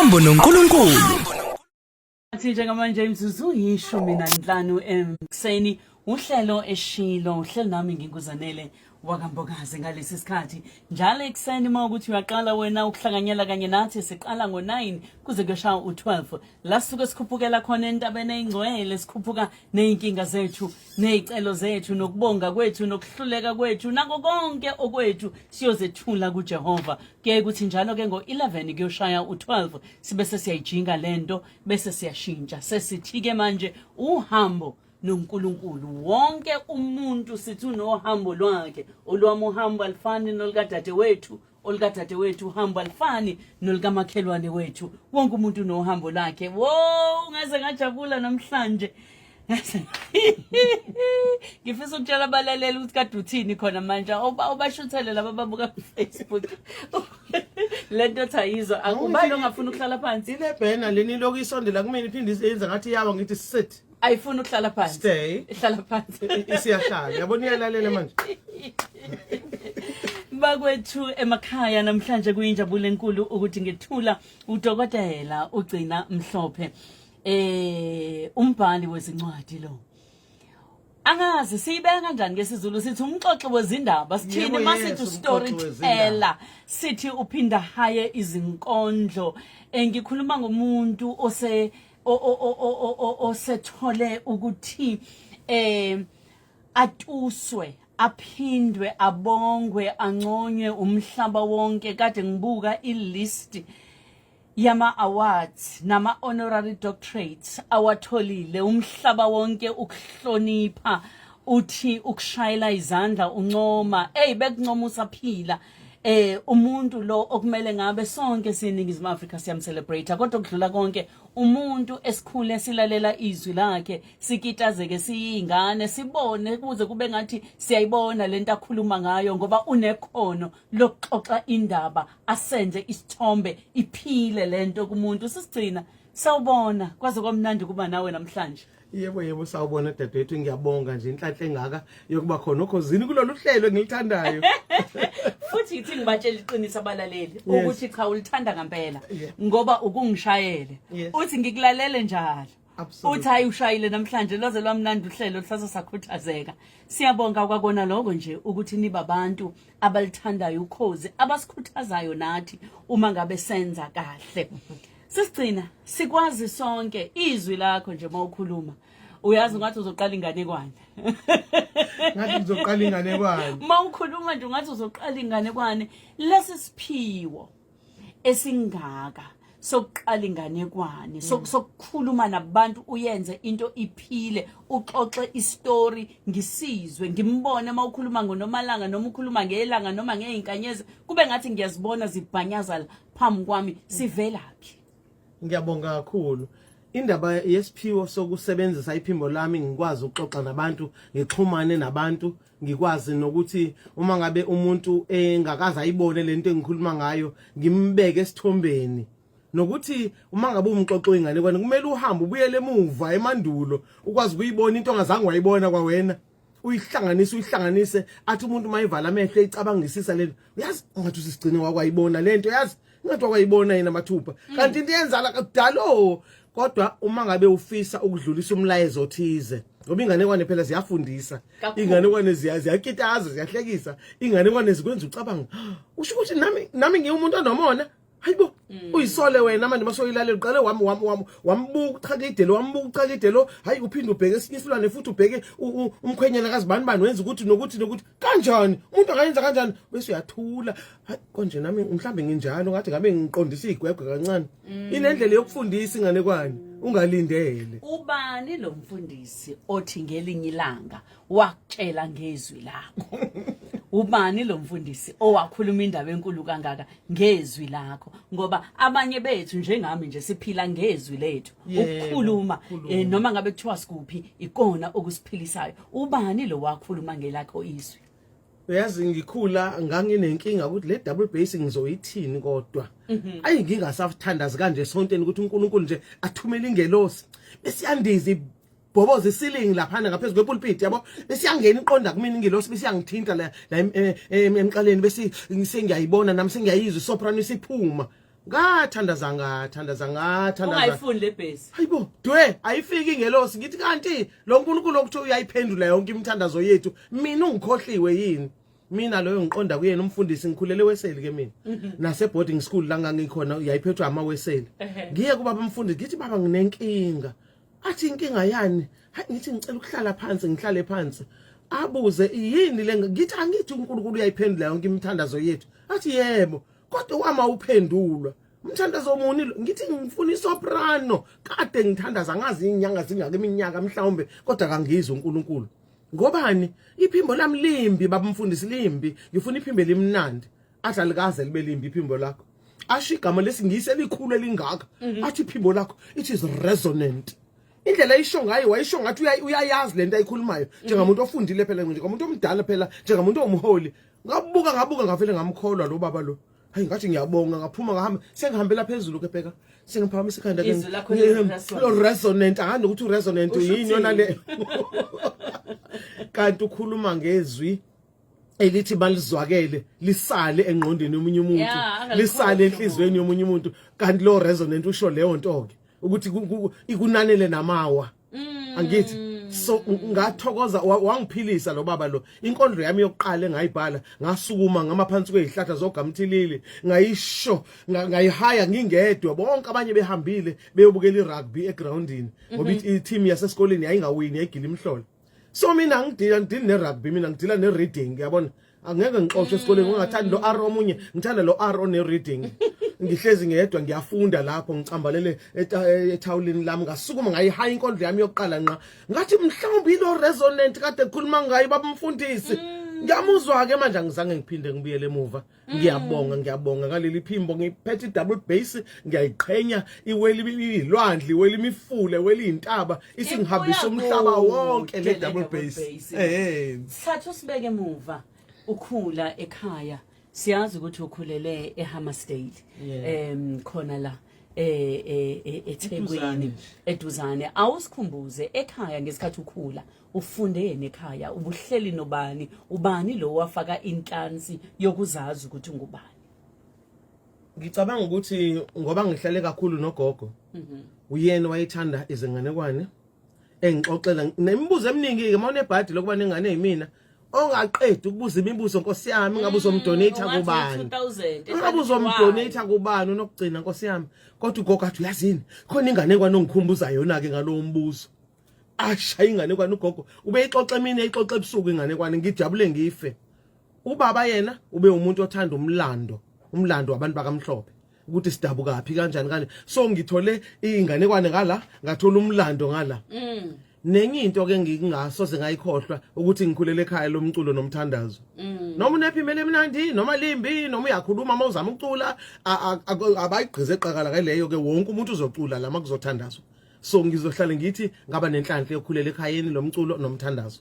UhamboNoNkulunkulu. Athi njengamanje imzuzu yishumi nanhlanu ekuseni uhlelo eshilo uhlelo nami nginguzanele wakambokazi ngalesi sikhathi njalo ekuseni mawukuthi uyaqala wena ukuhlanganyela kanye nathi siqala ngo9 kuze kuyosha u12 la sisuke sikhuphukela khona entabeni engcwele sikhuphuka nezinkinga zethu nezicelo zethu nokubonga kwethu nokuhluleka kwethu nako konke okwethu siyozethula kuJehova ke ukuthi njalo ke ngo11 kuyoshaya u12 sibe sesiyayijinga lento bese siyashintsha sesithi ke manje uhambo noNkulunkulu wonke umuntu sithi unohambo lwakhe olwami uhambo alifani nolukadade wethu uhambo alifani nolukamakhelwane wethu wonke umuntu unohambo lakhe wo ngaze ngajabula namhlanje ngifisa ukutshela abalaleli ukuthi kade uthini khona manje obashuthele laba babuka Facebook lento thayizwa akubani ongafuna ukuhlala phansi ile banner leni lokuyisondela kumina iphinde isenza ngathi yawa ngithi sit ayifuna ukuhlala phansi stay ihlala phansi isiyahlala yabona iyalalela manje bakwethu emakhaya namhlanje kuyinjabulo enkulu ukuthi ngethula udokotela Gcina Mhlophe umbhali wezincwadi lo angazi siyibeka kanjani ngesizulu sithi umxoxi wezindaba sithini masithi storyteller sithi uphinda haye izinkondlo ngikhuluma ngomuntu osethole ukuthi atuswe aphindwe abongwe anconywe umhlaba wonke kade ngibuka ilist yama awards nama honorary doctorates awatholile umhlaba wonke ukuhlonipha uthi ukushayela izandla uncoma bekuncoma usaphila umuntu lo okumele ngabe sonke siningizimu Africa siyamcelebrate kodwa kudlula konke umuntu esikhule silalela izwi lakhe sikitazeke siyingane sibone kuze kube ngathi siyayibona lento akhuluma ngayo ngoba unekhono lokuxoxa indaba asenze isithombe iphile lento kumuntu sisigcina sawubona kwaze kwamnandi kuba nawe namhlanje yebo sawubona dadewethu ngiyabonga nje inhlanhla engaka yokuba khona okhosini kulolu hlelo engilithandayo futhi ngithi ngibatshela iqiniso abalaleli ukuthi cha ulithanda ngempela ngoba ukungishayele uthi ngikulalele njalo uthi hayi ushayile namhlanje loze lwamnandi uhlelo hlasa sakhuthazeka siyabonga kwakona lokho nje ukuthi niba abantu abalithandayo ukhozi abasikhuthazayo nathi uma ngabe senza kahle Sisigcina sikwazi sonke izwi lakho nje mawukhuluma uyazi ngathi uzoqala inganekwane ngathi uzoqala inganekwane mawukhuluma nje ngathi uzoqala inganekwane lesi siphiwo esingaka sokuqala inganekwane sokukhuluma nabantu uyenze into iphile uxoxe istory ngisizwe ngimbone mawukhuluma ngonomalanga noma ukhuluma ngelanga noma ngeinkanyezi kube ngathi ngiyazibona zibhanyaza phambi kwami sivelaphi Ngiyabonga kakhulu indaba yesiphiwo sokusebenzisa iphimbo lami ngikwazi ukuxoxa nabantu ngixhumane nabantu ngikwazi nokuthi uma ngabe umuntu engakaza ayibone lento engikhuluma ngayo ngimbeke esithombeni nokuthi uma ngabe umxoxo inganekwane kumele uhambe ubuyele emuva emandulo ukwazi ukuyibona into ongazange wayibona kwawena uyihlanganise athi umuntu mayivala amehlo ecabangisisa lento uyazi ungathi usigcine wakwayibona lento yazi ngathi wakwayibona yena mathupha kanti into yenzala kudalo kodwa uma ngabe ufisa ukudlulisa umlayezo othize ngoba inganekwane phela ziyafundisa inganekwane ziyakitaza ziyahlekisa inganekwane zikwenza ucabanga usho ukuthi nami ngiumuntu onomona hayibo uyisole wena manje masoyilalela uqale wambuka uchakidelo hayi uphinde ubheke esinye isilwane futhi ubheke umkhwenyana kazibani wenza ukuthi nokuthi kanjani umuntu angayenza kanjani bese uyathula hayi konje nami mhlambe nginjalo ngathi ngabe ngiqondisa igwegwe kancane inendlela yokufundisa inganekwane ungalindele ubani lo mfundisi othi ngelinye ilanga wakutshela ngezwi lakho ubani lo mfundisi owakhuluma indaba enkulu kangaka ngezwi lakho ngoba abanye bethu njengami nje siphila ngezwi lethu ukukhuluma noma ngabe kuthiwa sikuphi ikona okusiphilisayo ubani lo wakhuluma ngelakho izwi uyazi ngikhula nganginenkinga ukuthi le double bass ngizoyithini kodwa ayi ngingasathandazi kanje sonteni ukuthi uNkulunkulu nje athumele ingelosi besiyandiza bhoboza ceiling laphana ngaphezulu kwepulpit yabo besiyangena iqonda kumina ingelosi besiyangithinta la emqaleni bese ngiyayibona nami sengiyayizwa soprano isiphuma ngathandaza ungayifundi le base hayibo dwe ayifiki ngelosi ngithi kanti lo nkulunkulu okuthiwa uyayiphendula yonke imithandazo yethu mina ungikhohliwe yini mina loyo ngiqonda kuyena umfundisi ngikhulele weseli ke mina nase boarding school la ngangikhona yayiphethwe amaweseli ngiye kubaba umfundisi ngithi baba nginenkinga athi inkinga yani ngithi ngicela ukuhlala phansi ngihlale phansi abuze yini le ngithi angithi uNkulunkulu uyayiphendula yonke imithandazo yethu athi yebo kodwa wama uphendulwa umthandazo omuni ngithi ngifuna isoprano kade ngithandaza ngazi inyanga zingaka iminyaka mhlawumbe kodwa kangizwe uNkulunkulu ngobani iphimbo lami limbi baba umfundisi limbi ngifuna iphimbo limnandi athi alikaze libe limbi iphimbo lakho asho igama lesingisi elikhulu elingaka athi iphimbo lakho it is resonant indlela ayisho ngayo wayisho ngathi uyayazi lento ayikhulumayo njengomuntu ofundile phela njengomuntu omdala phela njengomuntu omholi ngabuka ngavele ngamkholwa lo baba lo hayi ngathi ngiyabonga ngaphuma ngahamba sengihambela phezulu ke pheka sengiphakamisa ikhanda ke resonant ahandi ukuthi resonant yini yona le kanti ukhuluma ngezwi elithi balizwakele lisale engqondweni yomunye umuntu lisale enhlizweni yomunye umuntu kanti lo resonant usho leyo nto ke ukuthi ikunanele namawa angithi so ngathokoza wangiphilisa lo baba lo inkondlo yami yokuqala engayibhala ngasukuma ngamaphansi kwezihlahla zogamthilili ngayisho ngayihaya ngingedwa bonke abanye behambile beyobukela irugby egroundini ngoba i-team yasesikoleni yayingawini yayigila imhlolo so mina ngidila nerugby mina ngidila nereading yabona angeke ngixoxe esikoleni ngingathandi lo R omunye ngithanda lo R one reading ngihlezi ngedwa ngiyafunda lapho ngicambalele ethawulini lami ngasukuma ngayihaya inkondlo yami yokuqala nqa ngathi mhlawumbe ilo resonant kade ekhuluma ngayo baba umfundisi ngiyamuzwa ke manje angizange ngiphinde ngibuyele emuva ngiyabonga ngaleli phimbo ngiphethe double bass ngiyayiqhenya iweli ilwandle iweli imifule iweli intaba isingihambisa umhlaba wonke le double bass thatha usibeke emuva ukhula ekhaya siyazi ukuthi ukhulele eHammersdale khona la eThekwini eduzane awusikhumbuze ekhaya ngesikhathi ukhula ufundeni ekhaya ubuhleli nobani ubani lo wafaka inhlansi yokuzazi ukuthi ngubani ngicabanga ukuthi ngoba ngihlale kakhulu nogogo uyena wayethanda izinganekwane engixoxela nemibuzo eminingi ke mawune ebhadi lokuba nengane yimina ongaqedi ukubuza imibuzo Nkosi yami ngabe uzomdonate kubani ngabe uzomdonate kubani unokugcina Nkosi yami kodwa ugogo athi uyazini khona inganekwane ongikhumbuza yona ke ngalowo mbuzo ashaya inganekwane ugogo ube ixoxe emini ixoxe ebusuku inganekwane ngijabule ngife ubaba yena ube umuntu othanda umlando wabantu bakaMhlophe ukuthi sidabuka phi kanjani so ngithole inganekwane ngala ngathola umlando ngala nenye into ke ngingasoze ngayikhohlwa ukuthi ngikhulele ekhaya lomculo nomthandazo noma unephimele emnandi noma limbi noma uyakhuluma mawuzama ukucula abayigqize eqakala kaleyo ke wonke umuntu uzocula lama kuzothandazwa so ngizohlala ngithi ngaba nenhlanhla yokukhulela ekhayeni lomculo nomthandazo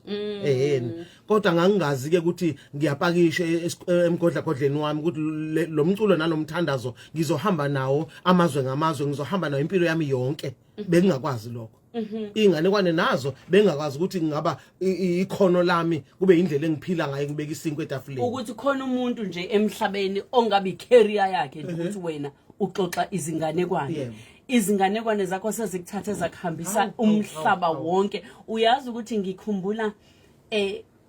kodwa ngangingazi ke ukuthi ngiyapakishe emgodlagodleni wami ukuthi lo mculo nalomthandazo ngizohamba nawo amazwe ngamazwe ngizohamba nawo impilo yami yonke bengingakwazi lokho inganekwane nazo bengakwazi ukuthi ngaba ikhono lami kube indlela engiphila ngayo ngibeka isinkwe etafuleni ukuthi khona umuntu nje emhlabeni ongabe icareer yakhe nje ukuthi wena uxoxa izinganekwane izinganekwane zakho sezikuthatha zakuhambisa umhlaba wonke uyazi ukuthi ngikhumbula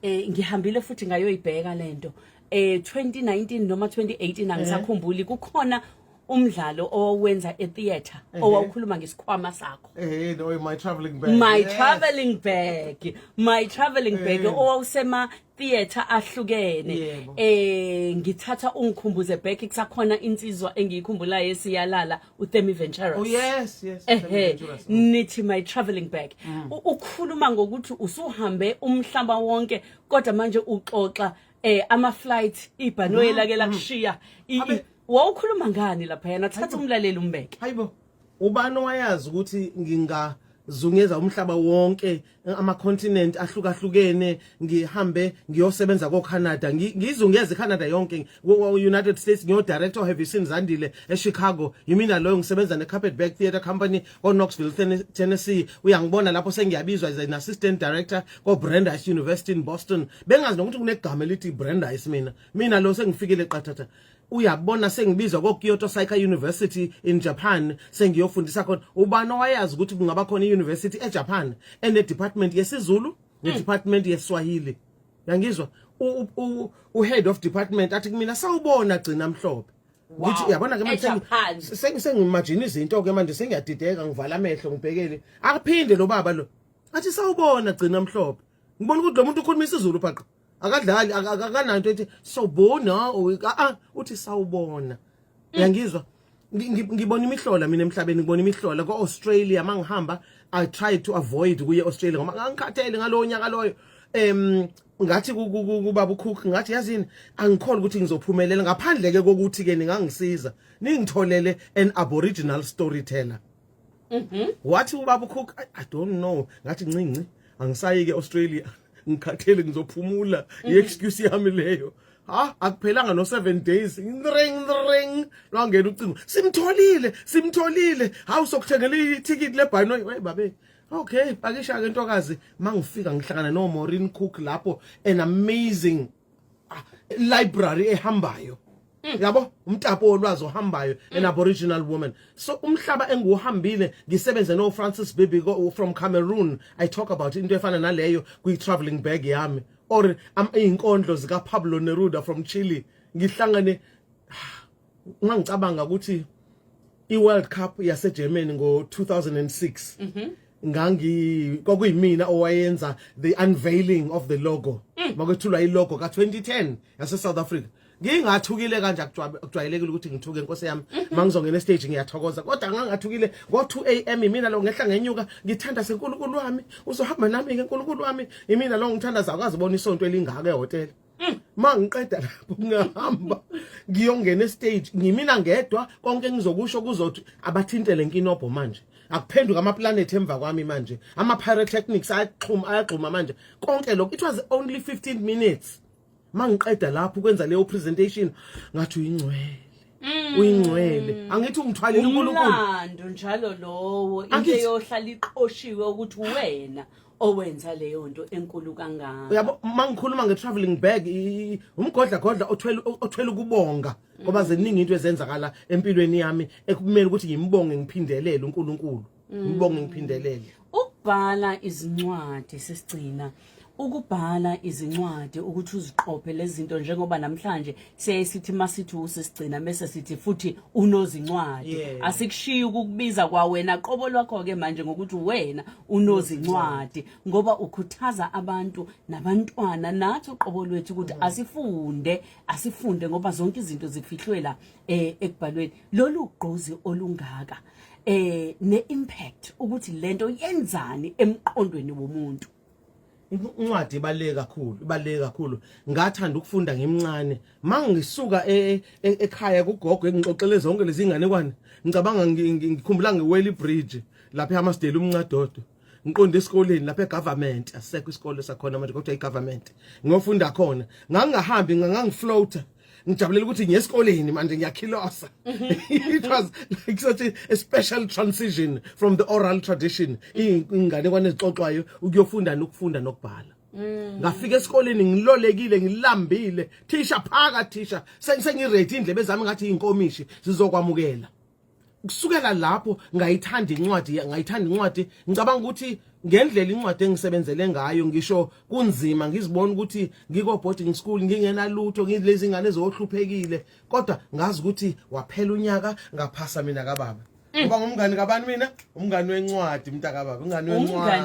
ngihambile futhi ngayoyibheka lento 2019 noma 2018 angisakhumbuli kukhona umdlalo owenza etheater owawukhuluma ngesikhwama sakho no my traveling bag owawusema theater ahlukene ngithatha ungikhumbuze back kusakhona insizwa engiyikhumbula yesiyalala uThemi Venturas yes nithi my traveling bag ukukhuluma ngokuthi usuhambe umhlaba wonke kodwa manje uxoxa ama flight ibhanoyela ke lakushiya wawukhuluma ngani lapha yana thatha umlaleli umbeke hayibo ubani wayazi ukuthi ngingazungeza umhlaba wonke ama continent ahlukahlukene ngihambe ngiyosebenza koCanada ngizungeza eCanada yonke United States ngiyo director have you seen Zandile eChicago yimina lo ngisebenza neCarpetbag Theatre Company Knoxville Tennessee uyangibona lapho sengiyabizwa as an assistant director koBrandeis University in Boston bengazi nokuthi kunegama elithi Brandeis mina lo sengifikele eqathatha uyabona sengibizwa ko Kyoto Saika University in Japan sengiyofundisa khona ubani owayazi ukuthi kungaba khona iuniversity eJapan ene department yesiZulu ne department yeSwahili yangizwa head of department athi kumina sawubona Gcina Mhlophe ukuthi uyabona ke manje sengimagine izinto ke manje sengiyadideka ngivala amehlo ngibhekele akuphinde lo baba lo athi sawubona Gcina Mhlophe ngibona ukuthi lo muntu ukhuluma isiZulu phaqa akadlali akananto ethi sobona uthi sawubona uyangizwa ngibona imihlola mina emhlabeni ngibona imihlola ko Australia mangihamba I try to avoid kuye Australia ngoba ngangikhathele ngalowo nyaka loyo ngathi kubaba ukhukhu ngathi yazini angikholwa ukuthi ngizophumelela ngaphandle ke kokuthi ke ningangisiza ningitholele an aboriginal storyteller wathi ubaba ukhukhu I don't know ngathi ncinci angisayi ke Australia ngikhathele ngizophumula iexcuse yami leyo akuphelanga no 7 days ring lwangena ucingo simtholile hawu sokuthengela iticket lebhano wey babe okay pakisha ke ntokazi mangifika ngihlangana no Maureen Cook lapho an amazing library ehambayo yabo umtapo olwazi ohambayo an aboriginal woman so umhlaba enguhambile ngisebenze no Francis Bibi from Cameroon I talk about into efana naleyo kwi traveling bag yami or inkondlo zika Pablo Neruda from Chile ngihlangane ngicabanga ukuthi iWorld Cup yase Germany ngo 2006 kwakuyimina owayenza the unveiling of the logo makwethulwa ilogo ka 2010 yase South Africa ngingathukile kanje akujwayelekile ukuthi ngithuke inkosi yami mangizongena stage ngiyathokoza kodwa ngangathukile ngo 2 am mina lo ngehla ngenyuka ngithanda senkulunkulu wami uzohamba nami ngenkulunkulu wami imina lo ngithanda zakwazi bona isonto elingaka ehotel mangiqeda lapho ngihamba ngiyongena stage ngimina ngedwa konke ngizokusho kuzothi abathintele inkinobho manje akuphenduka ama planet emva kwami manje ama pyrotechnics ayaxhuma manje konke lokho it was only 15 minutes mangiqeda lapho kwenza leyo presentation ngathi uyingcwele angithi ungithwalile uNkulunkulu umlando njalo lowo into yohlala iqoshiwe ukuthi wena owenza leyo nto enkulu kangaka yabo mangikhuluma ngetraveling bag umgodla othwele ukubonga ngoba ziningi into ezenzakala empilweni yami ekumele ukuthi ngimbonge ngiphindelele uNkulunkulu ngibonge ngiphindelele ukubhala izincwadi sesigcina ukubhala izincwadi ukuthi uziqophe lezi zinto njengoba namhlanje siyasithi masithi usisigcina bese sithi futhi unozincwadi asikushiyi ukukubiza kwa wena qobo lwakho ke manje ngokuthi wena unozincwadi ngoba ukhuthaza abantu nabantwana nathi uqobo lwethu ukuthi asifunde ngoba zonke izinto zifihlwe la ekubhalweni lolu ugqozi olungaka ne-impact ukuthi lento yenzani emqondweni womuntu incwadi ibaleka kakhulu ngathanda ukufunda ngimncane mangisuka ekhaya kugogo engixoxele zonke lezi inganekwane ngicabanga ngikhumbula ngeWelly Bridge lapha eHammersdale umncadodo ngiqonde esikoleni lapha egovernment asekho isikole sakhona manje kodwa igovernment ngiyofunda khona ngangahambi ngangifloater ngijabulela ukuthi ngiyesikoleni manje ngiyakhilosa it was like such a special transition from the oral tradition ingane kwane ezixoxwayo ukuyofunda nokufunda nokubhala ngafika esikoleni ngilolekile ngilambile thisha phaka thisha sengiready indlebe zami ngathi inkomishi sizokwamukela kusukela lapho ngayithanda incwadi ngicabanga ukuthi ngendlela incwadi engisebenzele ngayo ngisho kunzima ngizibona ukuthi ngiko boarding school ngingena lutho ngilezi ingane ezohluphekile kodwa ngazi ukuthi waphela unyaka ngaphasa mina kababa ngoba ngumngani kabani mina umngani wencwadi mntaka baba umngani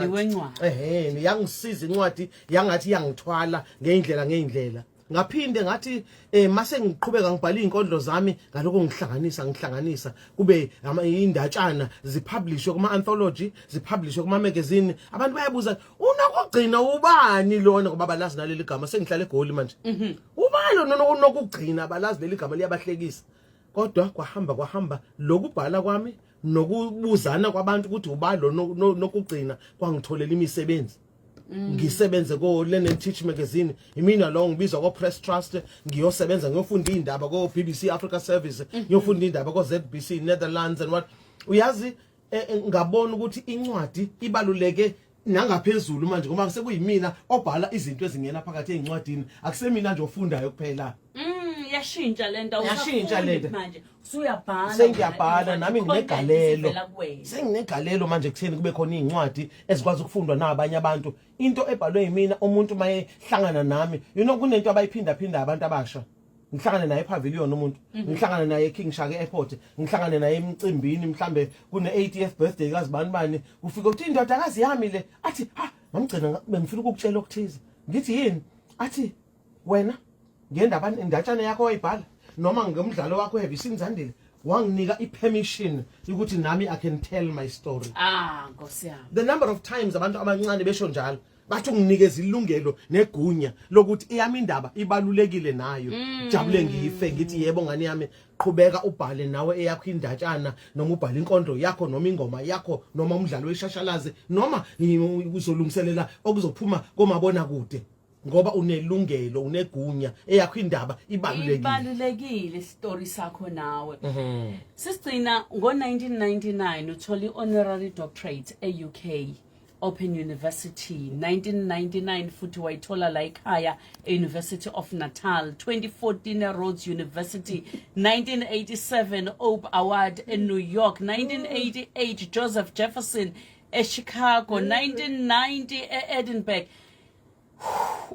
wencwadi yangisiza incwadi yangathi yangithwala ngeindlela ngaphinde ngathi mase ngiqhubeka ngibhala izinkondlo zami ngaloko ngihlanganisa kube indatshana zipublishwe kuma anthology zipublishwe kuma magazine abantu bayabuza unokugcina ubani lona ngoba balazi naleli gama sengihlale eGoli manje ubani unokugcina balazi leli gama liyabahlekisa kodwa kwahamba lokubhala kwami nokubuzana kwabantu ukuthi ubalo nokugcina kwangitholela imisebenzi ngisebenze ko Learn and Teach magazine imina lo ngibizwa ko Press Trust ngiyosebenza ngiyofunda indaba ko BBC Africa Service ngiyofunda indaba ko ZBC Netherlands and what uyazi ngabona ukuthi incwadi ibaluleke nangaphezulu manje ngoba sekuyimina obhala izinto ezingena phakathi ezincwadini akusemina nje ofundayo kuphela yashintsha lento Yashintsha lento. manje usuyabhala Sengiyabhala nami nginegalelo. ivela kuwena. Senginegalelo manje kutheni kube khona izincwadi ezikwazi ukufundwa nabanye abantu. Into ebhalwe yimina umuntu maye hlangana nami. You know kunento abayiphinda abantu abasha. Ngihlangane naye ePavilion umuntu. Ngihlangane naye eKing Shaka Airport. Ngihlangane naye emcimbini mhlambe kune 80th birthday kaZibani. Ufika uthi indodakazi yami le athi ha mamgcina bengifuna ukukutshela okuthize. Ngithi yini? Athi wena ngendaba indatshana yakho wayibhala noma ngemidlalo wakho have seen Zandile wanginika ipermission ukuthi nami I can tell my story. Nkosi yami. The number of times abantu abancane besho njalo bathi unginikeza ilungelo negunya lokuthi iyami indaba ibalulekile nayo. Jabule ngife ngithi yebo ngani yami qhubeka ubhale nawe eyakho indatshana noma ubhale inkondlo yakho noma ingoma yakho noma umdlalo weshashalazi noma uzolungiselela okuzophuma komabona kude. Ngoba unelungelo unegunya eyakho indaba ibalulekile story sakho nawe. Sigcina ngo1999 utholi honorary doctorate eUK Open University 1999 futhi wayithola la ekhaya University of Natal 2014 Rhodes University 1987 Ope Award in New York 1988 Joseph Jefferson eChicago 1990 eEdinburgh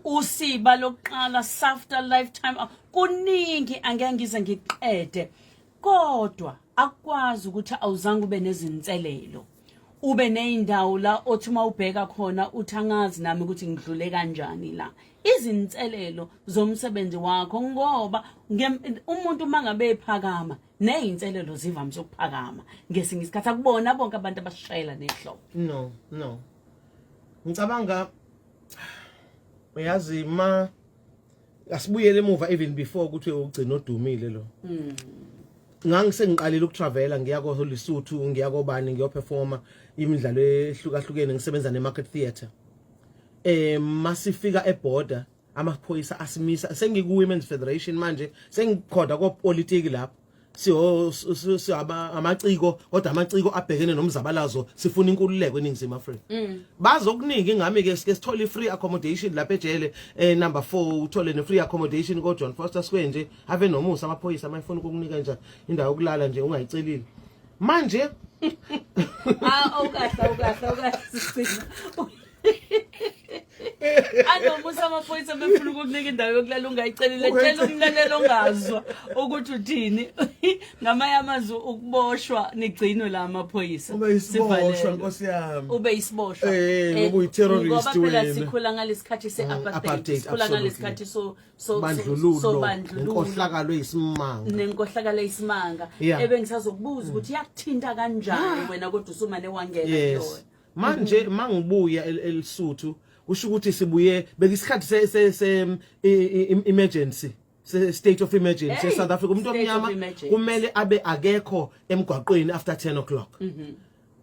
usiba lokuqala SAFTA lifetime kuningi angeke ngize ngiqede kodwa akwazi ukuthi awuzange ube nezinselelo ube neindawo la othi mawubheka khona uthangazi nami ukuthi ngidlule kanjani la izinselelo zomsebenzi wakho ngoba umuntu mangabe ephakama nezinselelo zivamisa ukuphakama ngesinye isikhathi akubona bonke abantu abashayela nehloko. No ngicabanga uyazi ma asibuyele emuva even before ukuthi ugcina odumile lo ngangisengiqalile ukutravela ngiya ko Lesotho ngiya kobani ngiyoperforma imidlalo ehlukahlukene ngisebenza nemarket theatre masifika eborder amaphoyisa asimisa sengiku Women's Federation manje sengikhoda ko politics lapho si amaciko kodwa amaciko abhekene nomzabalazo sifuna inkululeko eningizimu Afrika bazokuningi ngami ke sithola free accommodation lapha ejele number 4 uthole ne free accommodation ko John Foster Square nje ave nomusa amaphoyisa amayifuna ukukunika nje indawo yokulala nje ungayicelile manje awukahle anomusa amaphoyisa befuna ukukunika indawo yokulala ungayicelile tshela umlalelo ongazwa ukuthi uthini ngamanye amazwi ukuboshwa nigcinwe la amaphoyisa sivalelwe Nkosi yami ube isiboshwa ngoba uyiterrorist ngoba phela sikhula ngalesikhathi seapartheid sikhula ngalesikhathi so bandlululo nenkohlakalo isimanga ebengisazokubuza ukuthi yakuthinta kanjani wena kodwa usuma newangena yona manje mangibuya eLesotho usho ukuthi sibuye bekisikhathi se emergency state of emergency eSouth Africa umuntu omnyama kumele abe akekho emgwaqweni after 10 o'clock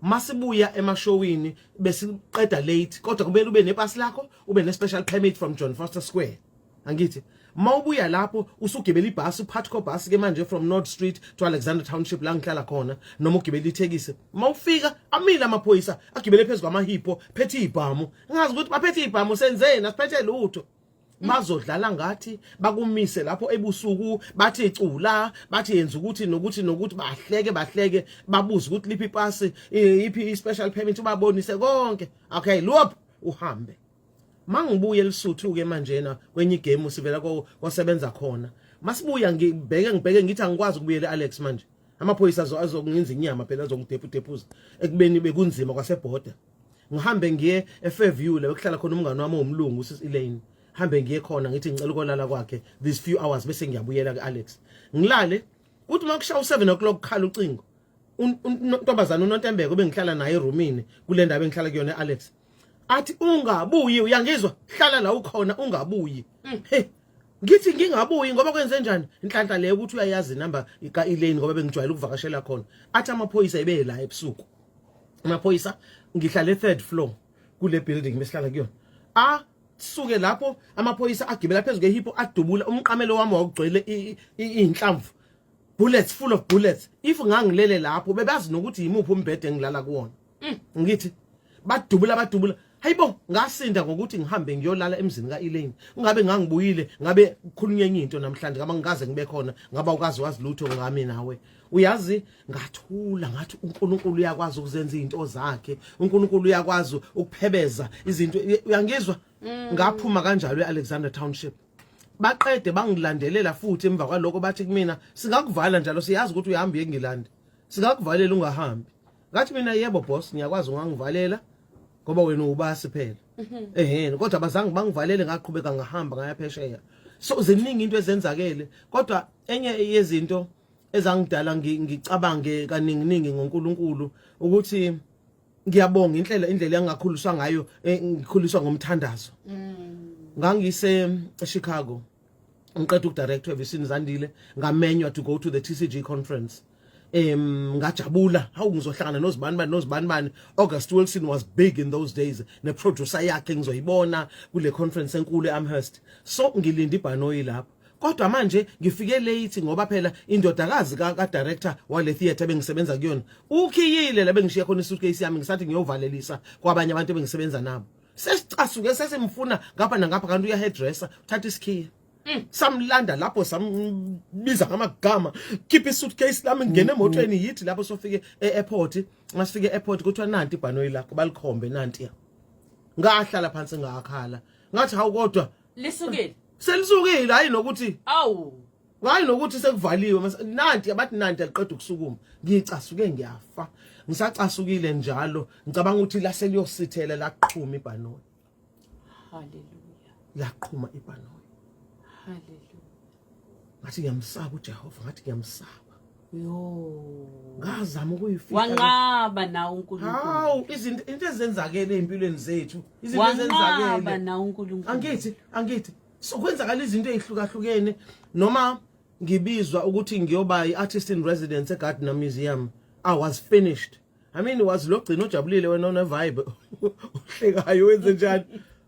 masibuya emashowini besiqeda late kodwa kumele ube nepasi lakho ube ne special permit from John Foster Square angithi mawubuya lapho usugibela ibhasi uphathiko bus ke manje from North Street to Alexander Township la ngihlala khona noma ugibela ithekisi mawufika amila amaphoyisa agibele phezulu kwamahipho phethe ibhamu ngazi ukuthi baphethe ibhamu senzeni asiphethe lutho bazodlala ngathi bakumise lapho ebusuku bathi icula bathi yenza ukuthi nokuthi bahleke babuza ukuthi liphi ipasi iphi special permit ubabonise konke okay lopho uhambe mangibuye eLesotho ke manje na kwenye game sivela kosebenza khona masibuya ngibheke ngithi angikwazi ukubuyela Alex manje amaphoyisa azokungenza inyama phela azongidepuza ekubeni bekunzima kwaseborder ngihambe ngiye eFairview la behlala khona umngane wami omlungu usisi Elaine hambe ngiye khona ngithi ngicela ukolala kwakhe these few hours bese ngiyabuyela kuAlex ngilale uthi makushaya u7 o'clock khala ucingo untombazana uNontembeko bengihlala naye eroomini kule ndawo engihlala kuyona Alex athi ungabuyi uyangizwa hlala la ukhona ungabuyi ngithi ngingabuyi ngoba kwenze njani inhlanhla leyo ukuthi uyayazi inamba kaElaine ngoba bengijwayele ukuvakashela khona athi amaphoyisa ibe la ebusuku amaphoyisa ngihlala e3rd floor kule building besihlala kuyona suke lapho amaphoyisa agibela phezulu kehipho adubula umqamelo wami wawugcwele inhlamvu bullets full of bullets if ngangilele lapho bebazi nokuthi yimuphi umbhede engilala kuwona ngithi badubula hayibo ngasinda ngokuthi ngihambe ngiyolala emzini kaElaine ngabe ngangibuyile ngabe kukhulunywe enye into namhlanje ngaba ngikaze ngibe khona ngaba ukazi wazi lutho ngami nawe uyazi ngathula ngathi uNkulunkulu uyakwazi ukuzenza izinto zakhe uNkulunkulu uyakwazi ukuphebeza izinto uyangizwa ngaphuma kanjalo eAlexander Township baqede bangilandelela futhi emva kwaloko bathi kumina singakuvala njalo siyazi ukuthi uyahamba eNgilandi singakuvalela ungahambi ngathi mina yebo boss ngiyakwazi ungangivalela ngoba wena ubasi phela kodwa bazange bangivalele ngaqhubeka ngahamba ngaya phesheya so ziningi into ezenzakele kodwa enye yezinto ezangidala ngicabange kaningi ngoNkulunkulu ukuthi ngiyabonga indlela engakhuliswa ngayo ngikhuliswa ngomthandazo ngangise eChicago ngiqeda ukudirector evisini Zandile ngamenywa to go to the TCG conference ngajabula hawu ngizohlangana nozibani August Wilson was big in those days ne producer yakhe ngizoyibona kule conference enkulu eAmherst so ngilinda ibhanoyi lapho kodwa manje ngifike late ngoba phela indodakazi ka director wale theater bengisebenza kuyona ukhiyile la bengishiya khona isuitcase yami ngisathi ngiyovalelisa kwabanye abantu bengisebenza nabo sesicasuke sesimfuna ngapha nangapha kanti uya hairdresser uthatha isikhiya samlanda lapho sambiza ngamagama keep isuitcase lami ngene emotweni yithi lapho sofike eairport masifike eairport kuthiwa nanti ibhanoyi lakho balikhombe nanti ngahlala phansi ngakhala ngathi hawu kodwa lisukile selisukile hayi nokuthi hayi nokuthi sekuvaliwe nanti abathi nanti aliqeda ukusukuma ngicasuke ngiyafa ngisacasukile njalo ngicabanga ukuthi la seliyosithela laqhuma ibhanoyi haleluya laqhuma ibhanoyi haleluya ngathi ngiyamsaba uJehova ngathi ngiyamsaba yo ngazama ukuyifika wanqaba na uNkulunkulu hawu into ezenzakele empilweni zethu izinto ezenzakele na uNkulunkulu angithi sokwenzakala izinto ezihlukahlukene noma ngibizwa ukuthi ngiyoba iartist in residence eGardner Museum I was finished I mean was lo Gcina ojabulile wena one vibe uhlekayo wenze njani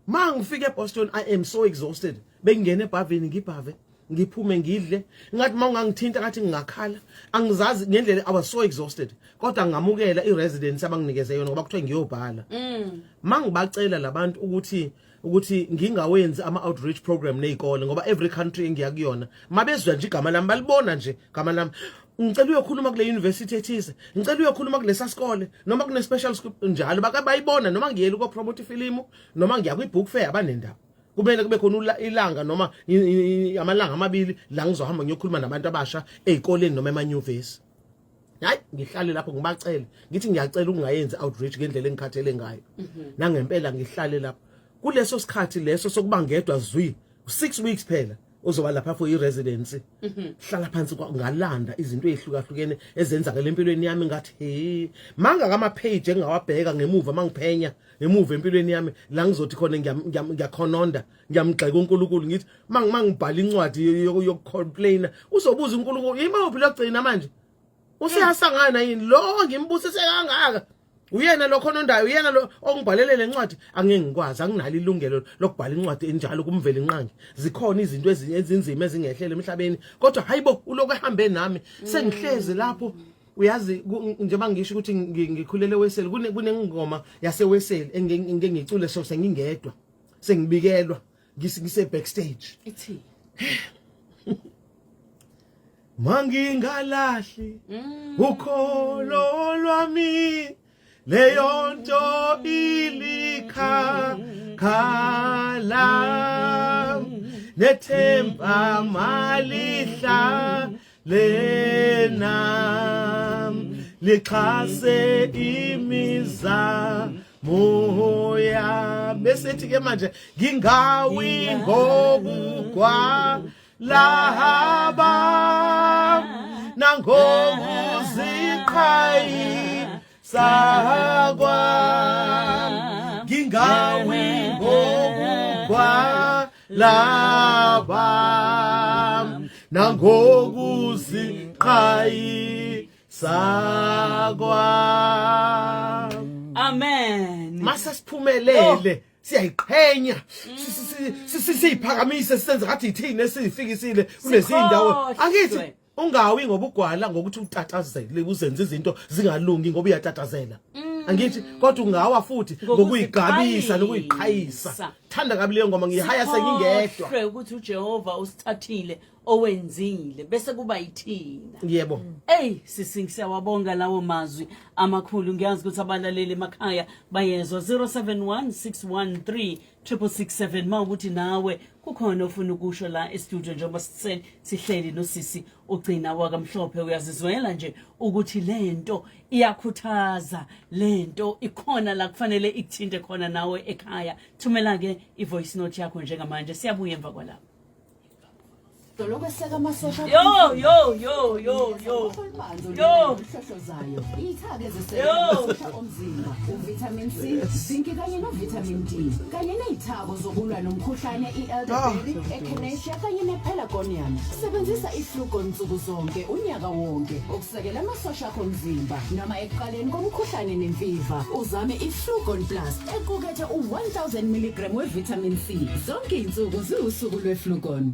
mangifike eBoston I am so exhausted bengingena ebhavini ngibhave ngiphume ngidle ngathi mangangithinta ngathi ngingakhala angizazi ngendlela I was so exhausted kodwa ngamukela iresidence abanginikeze yona ngoba kuthiwa ngiyobhala mangibacela labantu ukuthi ngingawenzi ama outreach program nezikole ngoba every country engiya kuyona mabezwa nje igama lami balibona nje igama lami ngicela uyokhuluma kule university ethize ngicela uyokhuluma kulesa sikole noma kune special school njalo bakabayibona noma ngiyela uko promote ifilimu noma ngiya kwi book fair abanendaba kumele kube khona ilanga noma amalanga amabili la ngizohamba ngiyokhuluma nabantu abasha ezikoleni noma emanyuvesi hayi ngihlale lapho ngibacela ngithi ngiyacela ukungayenzi outreach ngendlela engikhathele ngayo nangempela ngihlale lapho kuleso sikhathi leso sokuba ngedwa zwi 6 weeks phela uzoba lapha for i-residency hlala phansi ngalanda izinto ezihlukahlukene ezenzakala empilweni yami ngathi he manga kama page engawabheka ngemuva mangiphenya ngemuva empilweni yami la ngizothi khona ngiyakhononda ngiyamgxeka uNkulunkulu ngithi mangibhala incwadi yokucomplaina uzobuza uNkulunkulu yimuphi lokugcina manje usiyasangana yini lo ngimbusise kangaka uyena lo khonondayo uyena lo ongibhalele lencwadi angeke ngikwazi anginalo ilungelo lokubhala incwadi enjalo kumvela inqangi zikhona izinto ezinzima ezingehlele emhlabeni kodwa hayibo uloku ehambe nami sengihleze lapho uyazi njengoba ngisho ukuthi ngikhulele Weseli kunengoma yaseWeseli engeke ngicule so sengingedwa sengibikelwa ngise backstage ithi mangingalahli ukholo lwami leyonto ilikhala nethemba malihla lena lichase imiza moya besethi ke manje ngingawi ngokugwa lahaba nangokuziqhayi sakwa ngingawi ngokugwa laba nangokuziqhayi sakwa amen mase siphumelele siyayiqhenya siyiphakamise sisenze ngathi ithini esifikisile kulezindawo angithi ungawi ngoba ugwala ngokuthi utatazele uzenze izinto zingalungi ngoba uyatatazela angithi kodwa ungawa futhi ngokuyigabisa nokuyiqhayisa thanda kabi leyo ngoma ngihaya sengingedwa sikhohlwe ukuthi uJehova usithathile owenzile bese kuba yithina yebo siyawabonga lawo mazwi amakhulu ngiyazi ukuthi abalaleli emakhaya bayezwa 0716136667 mawukuthi nawe kukhona ofuna ukusho la e-studio njengoba sihleli nosisi ugcina wakamhlophe uyazizwela nje ukuthi lento iyakhuthaza lento ikhona la kufanele ikuthinte khona nawe ekhaya thumela ke i-voice note yakho njengamanje siyabuya emva kwalapho Lokweseka amasosha yo zayo ithake zesebenza omzimba uvitamin C zinc kanye no vitamin D kanye nezithako zokulwa nomkhuhlane i-elderberry echinacea kanye nepelargonium sebenzisa iflugon nsuku zonke unyaka wonke ukusekela amasosha akho omzimba noma ekuqaleni komkhuhlane nemfiva uzame iflugon plus equkethe u1000 mg wevitamin C zonke insuku ziusuku lweflugon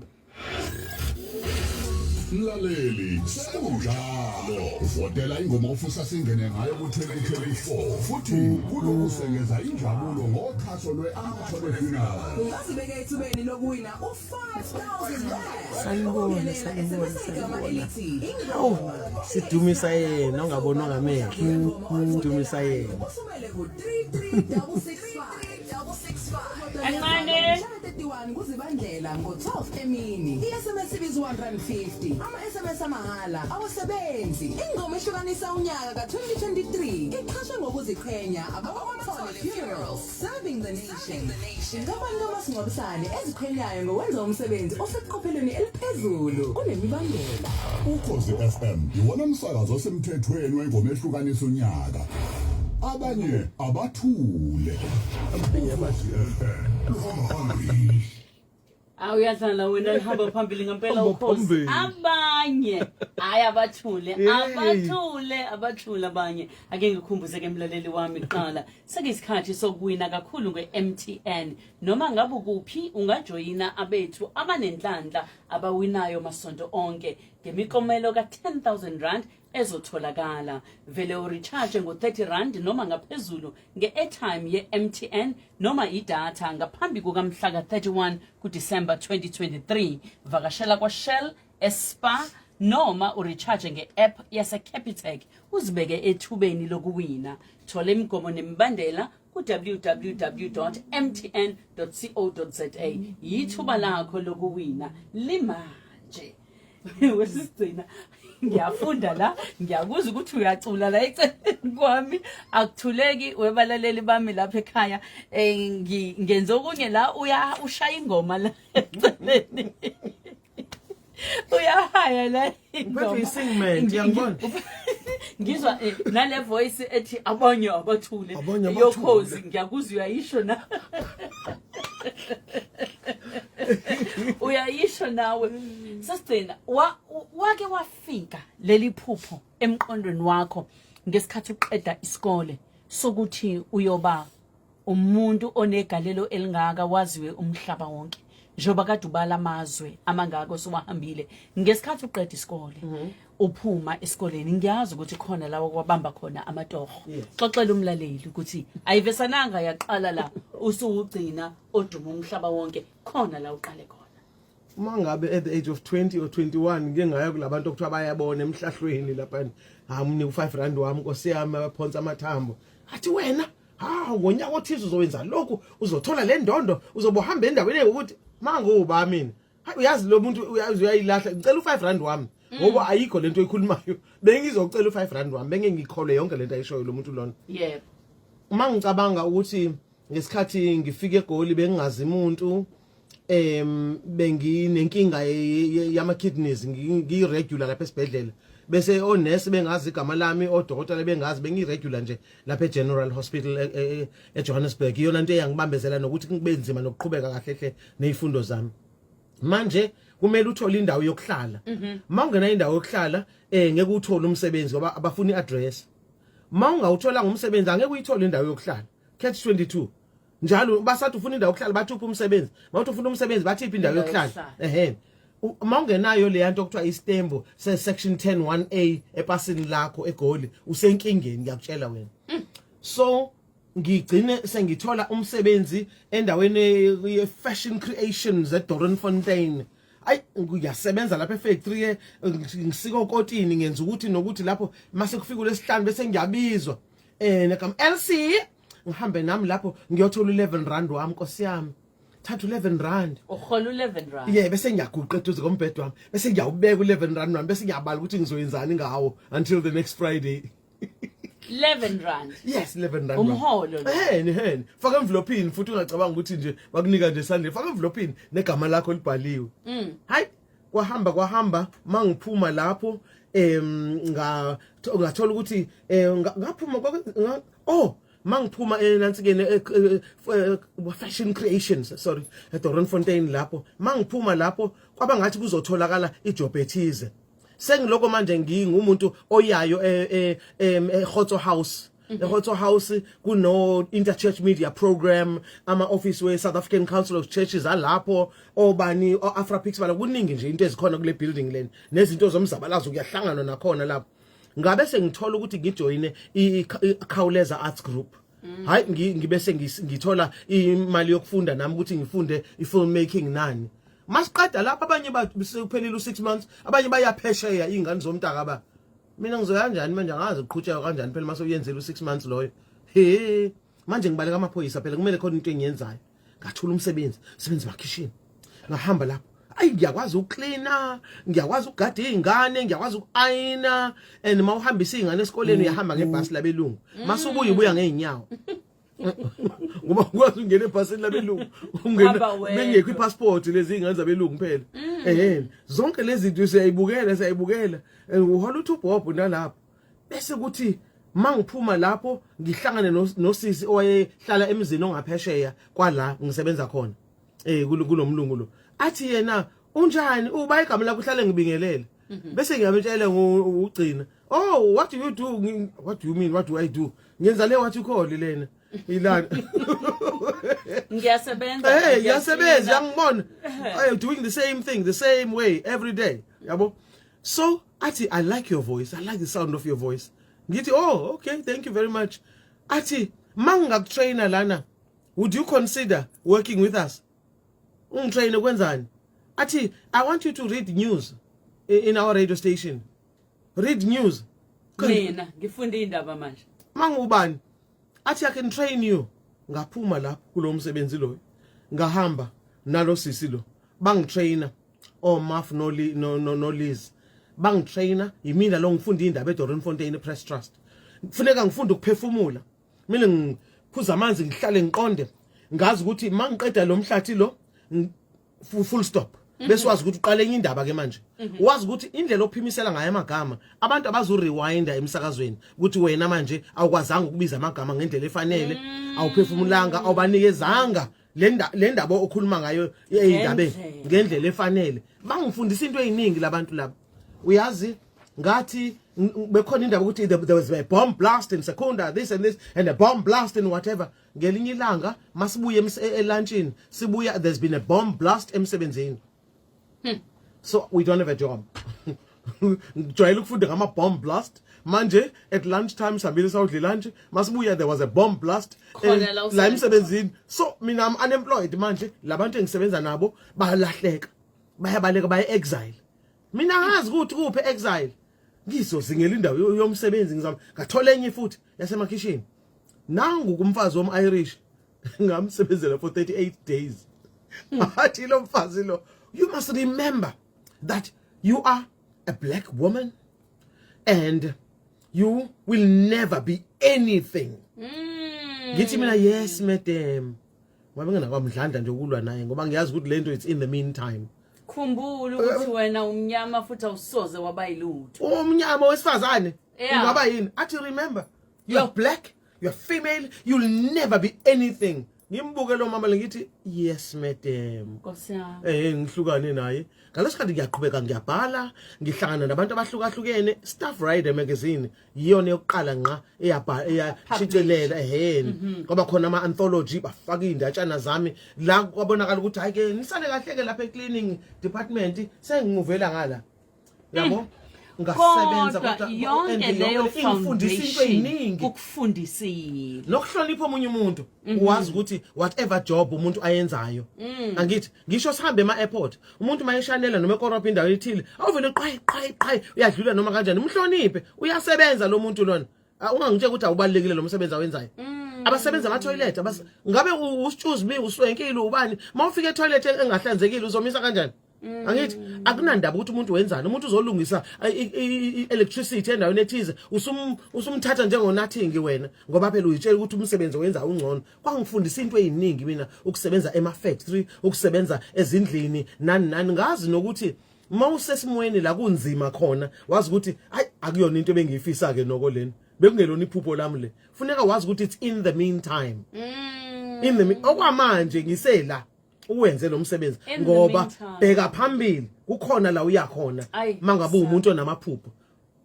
Mlaleli, sekunjalo. Uvotela ingoma ofisa singene ngayo ku-2024 futhi kulokusengeza injabulo ngoxhaso lwe-amateur lwe-final. Ungasibeke ethubeni lokuwina u-5,000 sanibona sidumisa yena ungabonwa ngamehlo sidumisa yena usumele ku-33665 Ancane. 31 kuzibandlela ngo-12 emini i-SMS ibizwa 150 ama-SMS amahhala awasebenzi ingoma ehlukanisa unyaka ka-2023 iqhashwe ngokuziqhenya abakwaMthole Funerals Serving the Nation inkampani kamasingcwabisane eziqhenyayo ngokwenza umsebenzi oseqophelweni eliphezulu kunemibandela Ukhozi FM iwona msakazo osemthethweni wengoma ehlukanisa unyaka. Abanye abathule. Uyadlala wena lihamba phambili ngempela ukhozi abanye abathule abanye ake ngikhumbuze ke emlaleli wami kuqala sekuyisikhathi sokuwina kakhulu ngeMTN noma ngabe kuphi ungajoyina abethu abanenhlanhla abawinayo masonto onke ngemikomelo ka10,000 ezotholakala vele urecharge ngo30 noma ngaphezulu ngeairtime yeMTN noma idatha ngaphambi kukamhla ka31 kuDisemba 2023 vakashela kwa Shell Spa noma urecharge ngeapp yaseCapitec uzibeke ethubeni lokuwina thola imigomo nemibandela ku-www.mtn.co.za yithuba lakho lokuwina limanje wesizigcina ngiyafunda la ngiyakuzwa ukuthi uyacula la eceleni kwami akuthuleki webalaleli bami lapha ekhaya ngenza okunye la ushaya ingoma la eceleni uyahaya la ingoma ngiyangibona ngizwa nale voice ethi abanye abathule yokhozi ngiyakuzwa uyayisho na uyayisho nawe sasigcina wake wafika leli phupho emqondweni wakho ngesikhathi uqeda isikole sokuthi uyoba umuntu onegalelo elingaka waziwe umhlaba wonke njoba kade ubala amazwe amangaka osubahambile ngesikhathi uqeda isikole uphuma esikoleni ngiyazi ukuthi khona lawo kwabamba khona amatoho xoxela umlaleli ukuthi ayivesananga yaqala la usuugcina oduma umhlaba wonke khona la uqale khona uma ngabe at the age of 20 or 21 ngeke ngayo kulabantu okuthiwa bayabona emhlahlweni lapha mni u5 wami Nkosi yami abaphonsa amathambo athi wena ngonyaka othize uzowenza lokhu uzothola le ndondo uzobohamba endaweni ukuthi manguba mina uyazi lo muntu uyayilahla ngicela u5 wami ngoba ayikho lento oyikhulumayo bengizocela u5 wami benge ngikhole yonke lento ayishoyo lo muntu lona yebo uma ngicabanga ukuthi ngesikhathi ngifike eGoli bengingazi umuntu benginenkinga yama kidneys ngiregular lapha esibhedlela bese onesi bengazi igama lami odokotela bengazi bengiregular nje lapha eGeneral Hospital eJohannesburg iyona into eyangibambezela nokuthi ngibenzima nokuqhubeka kahle nezifundo zami manje kumele uthole indawo yokuhlala mawungena indawo yokuhlala ngeke uthole umsebenzi ngoba abafuni iaddress mawungawuthola ngumsebenzi angeke uyithole indawo yokuhlala catch 22 njalo basathi ufuna indawo yokuhlala bathi uphi umsebenzi mawuthi ufuna umsebenzi bathi iphi indawo yokuhlala mawungenayo le yanto okuthiwa istembo section 101A epasini lakho eGoli usenkingeni ngiyakutshela wena so ngigcine sengithola umsebenzi endaweni ye fashion creations eDoornfontein. Ay ngiyasebenza lapha efactory ngisika ukotini ngenza ukuthi nokuthi lapho mase kufika kulesihlanu bese ngiyabizwa nekam LC ngihambe nami lapho ngiyothola 11 rand wami Nkosi yami. Thatha 11 rand. Uhola 11 rand. Yeah bese ngiyaguqa eduze kombhedo wami bese ngiyawubeka 11 rand wami bese ngiyabala ukuthi ngizoyenzani ngawo until the next Friday. 11 rand. Yes 11 rand. Umholo. Hen faka envelope futhi ungacabanga ukuthi nje bakunika nje sandle faka envelope negama lakho libhaliwe. Hayi kwahamba mangiphuma lapho ngathola ukuthi ngaphuma mangiphuma nansikene fashion creations sorry eDoornfontein lapho mangiphuma lapho kwaba ngathi kuzotholakala ijob ethize sengiloko manje ngingumuntu oyayo eHotso House eHotso House kuno interchurch media program ama office we South African Council of Churches alapho obani oAfrapix bala kuningi nje into ezikhona kule building leni nezinto zomzabalazo kuyahlangana nakhona lapho ngabe sengithola ukuthi ngijoine iKhawuleza Arts Group. Hayi ngibese ngithola imali yokufunda nami ukuthi ngifunde ifilmmaking nani. Masiqeda lapha abanye basephelile u6 months abanye bayaphesheya ingane zomntaka ba. Mina ngizoya kanjani manje angazi uqhutsheka kanjani phela mase uyenzela u6 months loyo. He manje ngibaleka amaphoyisa phela kumele khona into engiyenzayo. Ngathola umsebenzi makishini. Ngahamba lapho ay ngiyakwazi ukucleana ngiyakwazi ukugada izingane ngiyakwazi ukuayina and mawuhambisa izingane esikoleni uyahamba ngebhasi labelungu masubuya ubuya ngeenyawo ngoba ukwazi ungena ebhasini labelungu ungena bengekho ipassport lezi izingane zabelungu phela zonke lezi zinto siyayibukela uhola uthi ubhobho nalapho bese kuthi mangiphuma lapho ngihlangane nosisi owayehlala emzini ongaphesheya kwala ngisebenza khona kulomlungu lo athi yena unjani uba igama lakho uhlale ngibingelele bese ngiyamtshela uGcina what do you do what do you mean what do I do ngenza le what you call lena ilana ngiyasebenza ngiyasebenza ngibona I am doing the same thing the same way every day yabo so athi I like your voice I like the sound of your voice ngithi okay thank you very much athi mangakutrainer lana would you consider working with us ungitrain kwenzani athi I want you to read news in our radio station read news mina ngifunda indaba manje mangubani athi I can train you ngaphuma lapho kulomsebenzi lo ngahamba nalo sisi lo bangitrainer Maf no Liz bangitrainer yimina lo ngifunda indaba eDoornfontein Press Trust kufuneka ngifunde ukuphefumula mina ngiphuza amanzi ngihlale ngiqonde ngazi ukuthi mangiqeda lo mhlathi lo full stop bese wazi ukuthi uqale enye indaba ke manje wazi ukuthi indlela ophimisela ngayo amagama abantu abazo rewind emsakazweni ukuthi wena manje awukwazanga ukubiza amagama ngendlela efanele awuphefumulanga awubanikezanga le ndaba okhuluma ngayo ezindabe ngendlela efanele bangifundisa into eziningi labantu laba uyazi ngathi bekhona indaba ukuthi there was a bomb blast in Secunda this and this and a bomb blast in whatever ngelinye ilanga masibuye elunchini sibuya there's been a bomb blast emsebenzini so we don't have a job ngijwayele ukufunda ngama bomb blast manje at lunch time sambile sawudla lunch masibuya there was a bomb blast la emsebenzini so mina I'm unemployed manje labantu engisebenza nabo bayalahleka bayabaleka baye exile mina ngazi ukuthi kuphi exile ngizozingela indawo yomsebenzi ngizama ngathola enye futhi yasemakhishini nangu kumfazi womIrish ngamsebenzela for 38 days athi lo mfazi lo you must remember that you are a black woman and you will never be anything ngithi mina yes madam ngoba ngena kwamdlandla nje ukulwa naye ngoba ngiyazi ukuthi lento it's in the meantime khumbula ukuthi wena umnyama futhi awusoze waba yilutho umnyama wesifazane ungaba yini athi remember you are black you are female you'll never be anything ngimbuke lo mama lengithi yes madam Nkosi yami ngihlukane naye ngalesikhathi ngiyaqhubeka ngiyabhala ngihlangana nabantu abahlukahlukene Staff Rider magazine yiyona yokuqala nqa eyashicilela ngoba khona ama anthology bafaka indatshana zami la kwabonakala ukuthi hayike nisale kahle ke lapha ecleaning department senginguvela ngala yabo ngasisebenza kodwa yonke leyo foundation ukufundisile nokuhlonipha omunye umuntu uwazi ukuthi whatever job umuntu ayenzayo angithi ngisho sihambe ema-airport umuntu mayeshanela noma ekorobha indawo ethile awuvele qhayi uyadlula noma kanjani umhloniphe uyasebenza lo muntu lona ungangitshela ukuthi awubalekile lo msebenzi awenzayo abasebenza ama-toilet ngabe usitshuzi mi uswenkile ubani mawufika etoilet engahlanzekile uzomisa kanjani angithi akunandaba ukuthi umuntu wenzani umuntu uzolungisa i-electricity endaweni ethize usumthatha njengonathingi wena ngoba phela uyitshela ukuthi umsebenzi wenza ungcono kwangifundisa into eziningi mina ukusebenza ema-factory ukusebenza ezindlini nani ngazi nokuthi mawusesimweni la kunzima khona wazi ukuthi hayi akuyona into ebengiyifisa-ke noko lena bekungelona iphupho lami le funeka wazi ukuthi it's in the meantime okwamanje ngisela uwenze lo msebenzi ngoba bheka phambili kukhona la uyakhona mangabe umuntu onamaphupho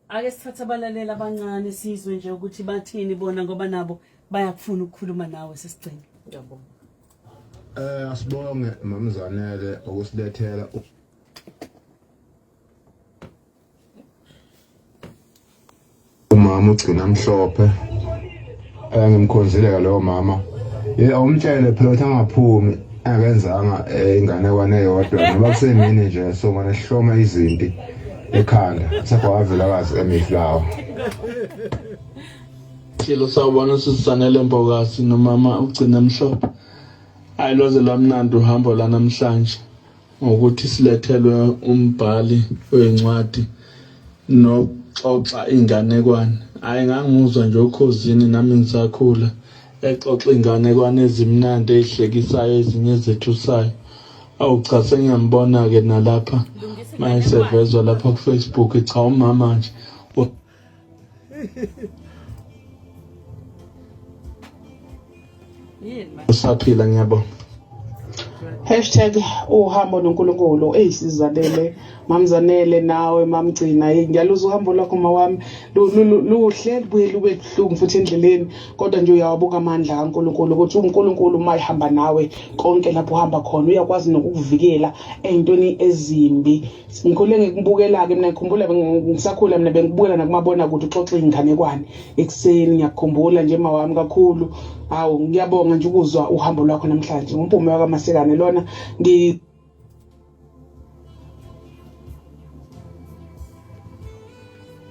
ake sithatha abalalela abancane sizwe nje ukuthi bathini bona ngoba nabo bayakufuna ukukhuluma nawe sesigcina. Ngiyabonga. Asibonge mamzanele ukusilethela umama uGcina Mhlophe ngimkhonzile ka lo mama awumtshele phela ukuthi angaphumi akenzanga ingane kwane yodwa ngoba kusemini nje so ngone sihloma izinti ekhanda sakwavela kazi eMhlophe Silo sawubona sisanele Mbokasi nomama uGcina Mhlophe ayiloze lamnandi uhambo la namhlanje ngokuthi silethelwe umbhali wencwadi noxoxa inganekwane ayinganguzwa nje ukhosini nami ngisakhula exoxa inganekwane ezimnandi ezihlekisayo ezinye ezethusayo awuchaze ngiyambona ke nalapha mayesevezwa lapha ku Facebook cha umama nje usaphila ngiyabona #UhamboNoNkulunkulu sizalele mamzanele nawe mamgcina ngiyaluza uhambo lakho mawami luhle libuye lube buhlungu futhi endleleni kodwa nje uyawabuka amandla kaNkulunkulu ukuthi uNkulunkulu mayihamba nawe konke lapho uhamba khona uyakwazi nokukuvikela ezintweni ezimbi ngikhule ngikubukela ke mina ngikhumbula ngisakhula mina bengibukela nakumabona ukuthi uxoxa inganekwane ekseni ngiyakhumbula nje mawami kakhulu awu ngiyabonga nje ukuzwa uhambo lwakho namhlanje umphume wakaMasekane lona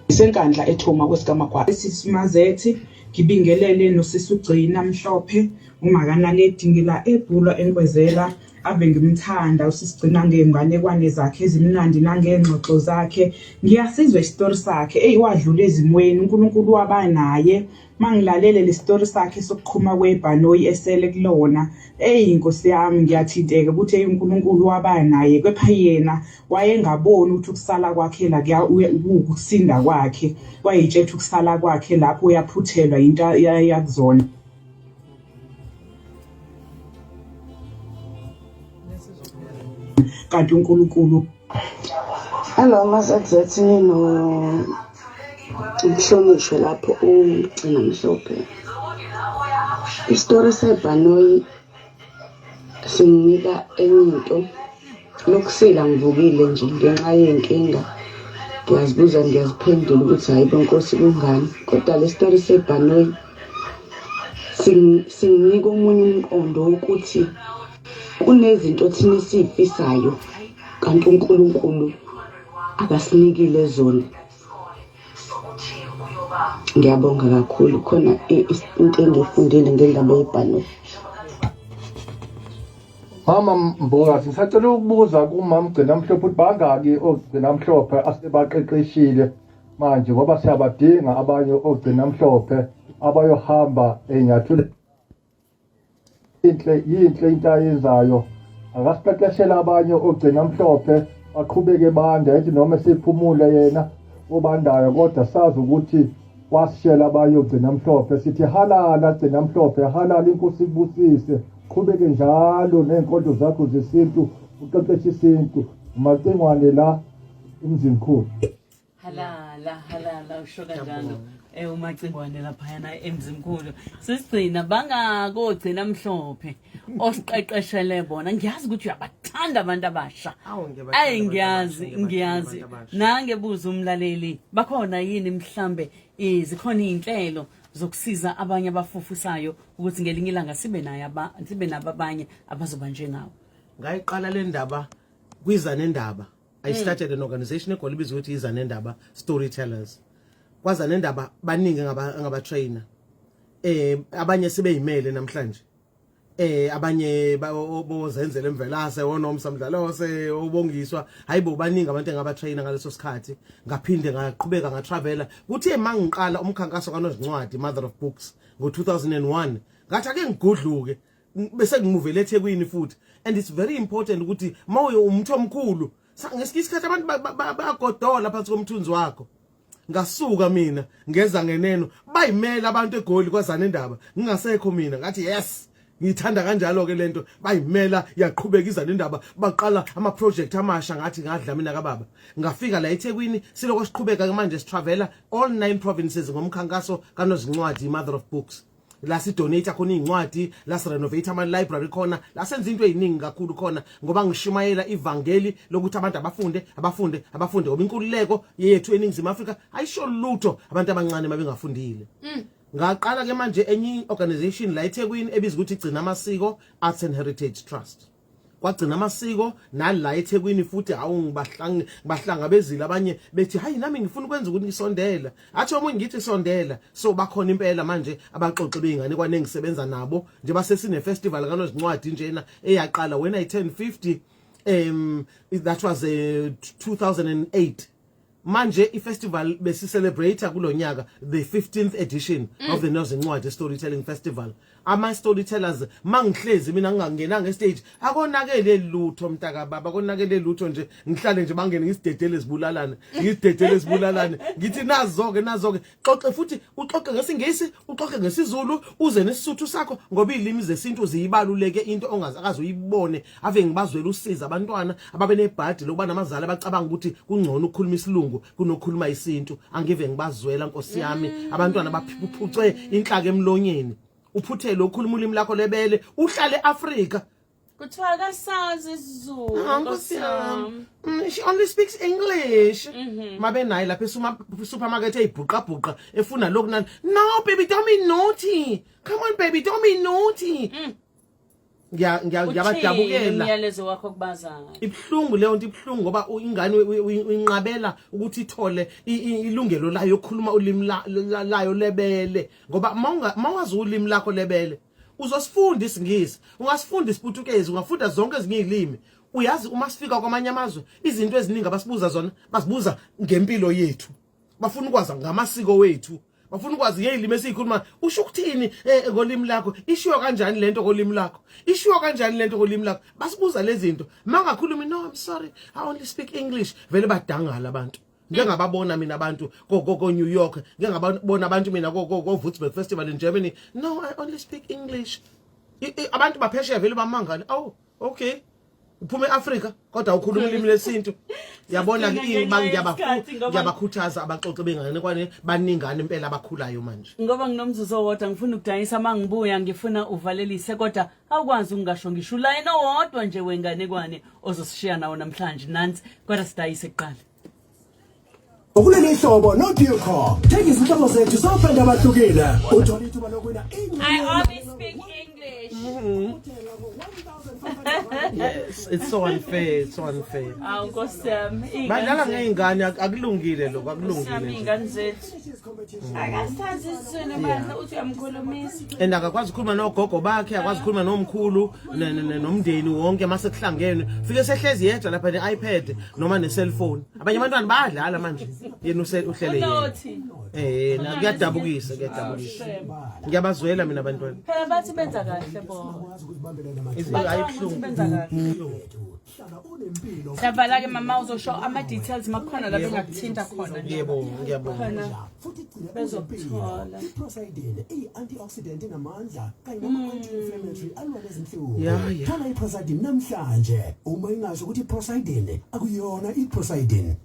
senkandla ethuma kwesikamagwa sisimazethi ngibingelele nosisi uGcina Mhlophe umakanaledi ngila ebhulwa enkwezela ave ngimthanda usisigcina ngenganekwane zakhe ezimnandi nangengxoxo zakhe ngiyasizwe isitori sakhe wadlula ezimweni uNkulunkulu wabanaye mangilalele le story sakhe sokuqhuma kwebhanoyi esele kulona inkosi yami ngiyathinteka ukuthi uNkulunkulu wabanaye kepha yena wayengaboni ukuthi ukusala kwakhe la ukusinda kwakhe wayitshela ukusala kwakhe lapho uyaphuthelwa into yakuzona kanti uNkulunkulu Hello masazethi no umhlonishwe lapho uGcina Mhlophe istory sebhanoyi singinika enyinto lokusela ngivukile nje ngenxa yenkinga ngiyazibuza ngiyaziphendula ukuthi hayi bonkosi kungani kodwa le story sebhanoyi singinika umunye umqondo ukuthi kunezinto thina sifisayo kanti uNkulunkulu akasinikile zona ngiyabonga kakhulu khona into engifundile ngendaba yebhanoyi Mama Mbokasi sicela ukubuza kumama uGcina Mhlophe ukuthi bangaki oGcina Mhlophe asebaqeqeshile manje ngoba siyabadinga abanye oGcina Mhlophe abayohamba enyathule yinhle into ayenzayo akasiqeqeshela abanye oGcina Mhlophe aqhubeke bande ethi noma siphumule yena obandayo kodwa sazi ukuthi wasishela abanye oGcina Mhlophe sithi halala Gcina Mhlophe halala inkosi ibusise qhubeke njalo nenkondlo zakho zesintu uqeqeshe isintu umacengwane la emzini khulu halala usho kanjalo umacingwane laphayana emzimkhulu sisigcina bangakogcina Mhlophe osiqeqeshele bona ngiyazi ukuthi uyabathanda abantu abasha ngiyazi nangebuza umlaleli bakhona yini mhlambe zikhona izinhlelo zokusiza abanye abafufusayo ukuthi ngelinye ilanga sibe nabo abanye abazoba njengawo ngayiqala le ndaba kwizana endaba I started an organization called ukuthi izana endaba storytellers kwazana endaba baningi ngaba trainer abanye sebeyimele namhlanje abanye bozenzele emvelase wonomsa mdlalose ubongiswa hayibo baningi abantu engaba trainer ngaleso sikhathi ngaphinde ngaqhubeka ngatravela kuthi emangiqala umkhankaso kaNozincwadi Mother of Books ngo2001 ngathi ake ngigudluke bese ngimuvele eThekwini futhi and it's very important ukuthi mawuye umuntu omkhulu ngesikhathi abantu bayagodola phansi komthunzi wakho ngasuka mina ngeza ngeneno bayimela abantu eGoli kwazana endaba ngingasekho mina ngathi yes ngithanda kanjalo ke lento bayimela yaqhubeka izana indaba baqala ama project amasha ngathi ngadla mina kababa ngafika la eThekwini siloko siqhubeka ke manje sitravela all 9 provinces ngomkhankaso kaNozincwadi Mother of Books la si donate khona incwadi la si renovate ama library khona la senza into eziningi kakhulu khona ngoba ngishumayela ivangeli lokuthi abantu abafunde ngoba inkululeko yethu eningizimu Afrika ayisho lutho abantu abancane mabengafundile ngaqala ke manje enye organization la eThekwini ebizwa ukuthi Gcina Amasiko Arts and Heritage Trust kwagcina amasiko nala eThekwini futhi bahlangabezile abanye bethi hayi nami ngifuna ukwenza ukuthi ngisondela athi omunye ngithi sondela so bakhona impela manje abaxoxe beingane kwanengisebenza nabo nje basesine festival kaNozincwadi njena eyaqala when I turned 50 that was 2008 manje ifestival besi celebrate kulonyaka the 15th edition of the Nozincwadi Storytelling Festival ama storytellers mangihlezi mina ngingangena ngestage akonakele lutho mntaka baba akonakele lutho nje ngihlale nje bangene ngisidedele zibulalane ngithi nazo ke xoxe futhi uxoxe ngesingisi uxoxe ngesizulu uze nesisuthu sakho ngoba ilimi zesintu ziyibaluleke into ongazakazi uyibone ave ngibazwela usiza abantwana ababe nebhadi lokuba namazala abacabanga ukuthi kungcono ukukhuluma isilungu kunokhuluma isintu angive ngibazwela Nkosi yami abantwana baphucwe inhlaka emlonyeni uphuthele ukhuluma ulimi lakho lebele uhlale eAfrika kuthiwa akasazi isiZulu Nkosi yami she only speaks English mabe nayi lapha supermarket eyibhuqa efuna lokunani no baby don't be naughty come on baby don't be naughty ngiyabadabukela imiyalezo wakho kubazayo ibhlungu leyo nto ibhlungu ngoba ingane uyinqabela ukuthi ithole ilungelo layo ukukhuluma ulimi layo lebele ngoba mawazi ulimi lakho lebele uzosifunda isingisi ungasifunda isiPutukezi ungafunda zonke ezinye izilimi uyazi uma sifika kwamanye amazwe izinto eziningi abasibuza zona basibuza ngempilo yethu bafuna ukwazi ngamasiko wethu bafuna ukwazi ngezilimi esikhuluma usho ukuthini ngolimi lakho ishiwo kanjani lento ngolimi lakho basibuza lezi zinto mangakhulumi no I'm sorry I only speak English vele badangala abantu ngengababona mina abantu ko New York ngengababona abantu mina ko Würzburg Festival in Germany no I only speak English abantu baphesheya vele bamangala oh okay uphume eAfrika kodwa ukhuluma ulimi lesintu yabona ke ngiyabakhuthaza abaxoxe bengane kwane baningana impela abakhulayo manje ngoba nginomzuzu owodwa ngifuna ukudayisa mangibuya ngifuna uvalelise kodwa awukwazi ungasho ngisho ulayini owodwa nje wengane kwane ozosishiya nawo namhlanje nansi kodwa sidayise kuqala Ukuleli hlobo no Duco. Take izinhlobo zethu sofunda abahlukile. Uthola ithuba lokuwina I only speak English. Yes, it's so unfair. Nkosi yami. Badlala ngeingane akulungile lokho akulungile. Ingane zethu. Akasazi isizulu bandla uthi uyamkhulumisa. And akakwazi ukukhuluma nogogo bakhe, akwazi ukukhuluma nomkhulu nomndeni wonke mase kuhlangene. Fike sehlezi yedwa lapha ne-iPad noma ne-cellphone. Abanye abantwana bayadlala manje. Yena uhlele yena. Kuyadabukisa. Ngiyabazwela mina abantwana. Phela bathi benza kahle bona. Savala ke mama uzosho ama details makhona lapho ngakuthinta khona nje. Ngiyabonga. Futhi igcina bezothola iprosidine i-antioxidant enamandla kanye nama-anti-inflammatory alwa lezinhlungu. Thola iprosidine namhlanje uma ingasho ukuthi iprosidine akuyona iprosidine.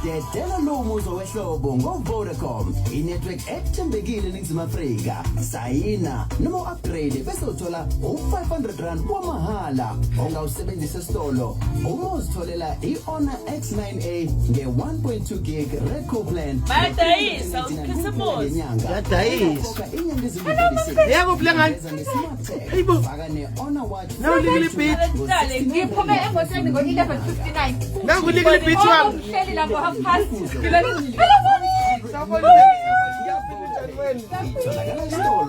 Dedela lo muzo wehlobo ngoVodacom, inetwork ethembekile eNingizimu Afrika. Sayina noma upgrade bese uthola u500 wamahhala ongawusebenzisa esitolo. Uma uzitholela iHonor X9A nge 1.2 gig Reco plan. Bayadayisa uKhisimusi. Yadayisa. Yebo plengani. Hayibo. Faka neHonor Watch. Nawu likile beat. Ngiphume engoseni ngo-11:59. Nawu likile beat wami. Uhleli la ngo-half-past.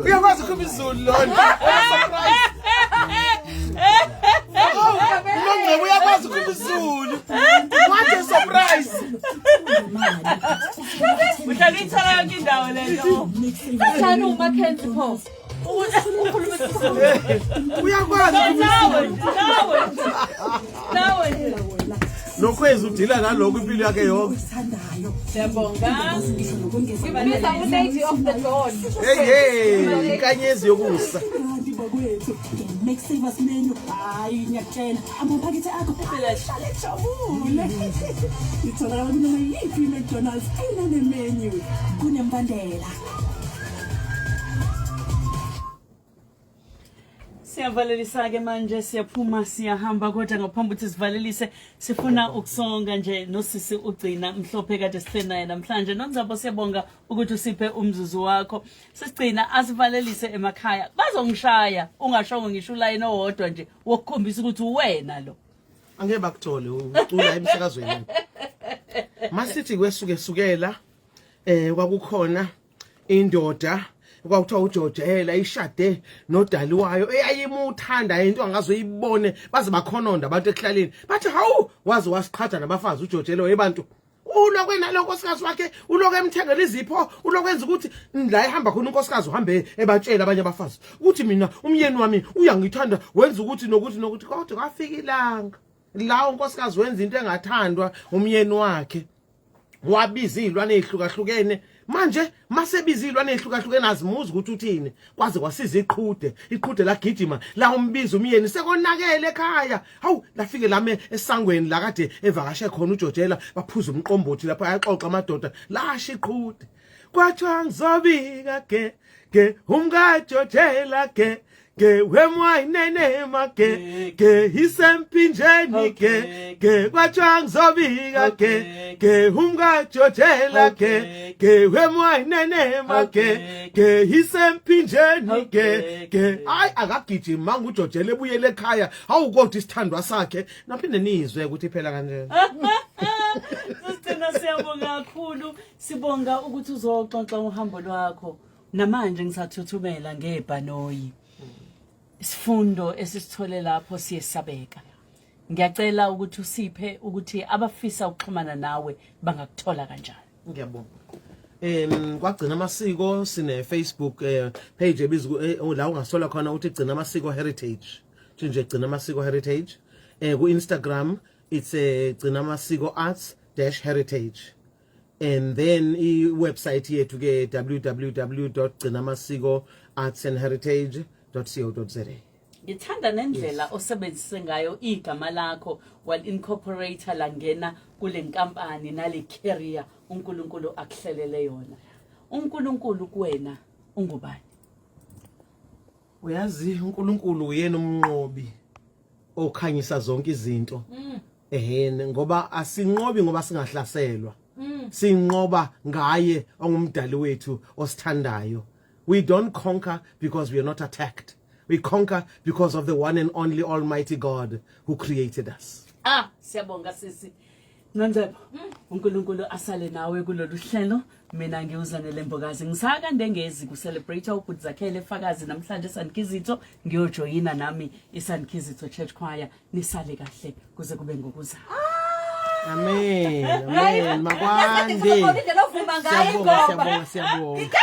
Uyakwazi ukuba izulu lona. Nongcebo uyakwazi ukuba izulu. What a surprise. Uhlala ithala yonke indawo lento. Kanjani uMackenzie pho? Ukhuluma isizulu. Uyakwazi Nawe. Nokhwezi udila naloko impilo yakhe yonke. Siyabonga. Ngibiza u-lady of the dawn. Hey, inkanyezi yokusa. Bakwethu make-savers menu hayi ngiyakutshela amaphakethe akho ahlale ejabule itholakala kunoma yiphi i-McDonald's enemenu kunembandela. Siyavalelisa ke manje siyaphuma siyahamba kodwa ngaphambi ukuthi sivalelise sifuna ukusonga nje nosisi uGcina Mhlophe kade sisenaye namhlanje nonzabo siyabonga ukuthi usiphe umzuzu wakho sisigcina asivalelise emakhaya bazongishaya ungashongo ngisho line owodwa nje wokukhombisa ukuthi uwena lo angeke bakuthole ucula emsakazweni masithi kwesukela kwakukhona indoda kwakuthiwa uJojela ishade nodali wayo eyayimuthanda into angazoyibone baze bakhononda abantu ekihlaleni bathi hawu wazi wasiqhatha nabafazi uJojela webantu ulokwena lonkosikazi wakhe ulokwe emthengela izipho ulokwenza ukuthi la ehamba khona unkosikazi uhambe ebatshela abanye abafazi ukuthi mina umyeni wami uyangithanda wenza ukuthi nokuthi kodwa kwafika ilanga la unkosikazi wenza into engathandwa umyeni wakhe wabiza izilwane ezihlukahlukene manje masebiza izilwane ezihlukahlukene azimuzi ukuthi uthini kwaze kwasiza iqhude la Gcina la umbiza umyeni sekonakele ekhaya hawu lafike lame esangweni la kade evakashe khona uJojela baphuza umqombothi lapha ayaxoxa amadoda lasha iqhude kwathiwa ngizobika ke umkaJojela ke wemwayinenema ke isempinjeni ke kwathiwa ngizobika ke umkaJojela ke wemwayinenema ke isempinjeni ke ay akagijima manga uJojela ebuyele ekhaya awukodwa isithandwa sakhe naphinde nizwe ukuthi phela kanjani Sisicina siyabonga kakhulu sibonga ukuthi uzoxoxa uhambo lwakho namanje ngisathuthumela ngebhanoyi isifundo esisithole lapho siyesabeka ngiyacela ukuthi usiphe ukuthi abafisa ukuxhumana nawe bangakuthola kanjani ngiyabonga kwagcina amasiko sine Facebook page ebizwa la ungasola khona uthi Gcina Amasiko Heritage nje Gcina Amasiko Heritage ku Instagram it's Gcina Amasiko Arts-Heritage and then I website yethu ke www.gcinamasikoartsandheritage.co.za. Ngithanda nendlela osebenzise ngayo igama lakho wal incorporate langena kule nkampani nale career uNkulunkulu akuhlelele yona. uNkulunkulu kuwena ungubani? Uyazi uNkulunkulu uyena umnqobi okhanyisa zonke izinto. Ngoba asinqobi ngoba singahlaselwa. Sinqoba ngaye ongumdali wethu osithandayo. We don't conquer because we are not attacked. We conquer because of the one and only Almighty God who created us. Siyabonga sisi. Nonzebo, uNkulunkulu asale nawe kulolu hlelo. Mina ngiyuzanele Mbokazi. Ngisaka ndengezi ku celebrate uBudzakhele Fakazi namhlanje eSankizitho ngiyojoyina nami iSankizitho Church Choir nisale kahle kuze kube ngokuza. Amen. Makwande. Siyabonga.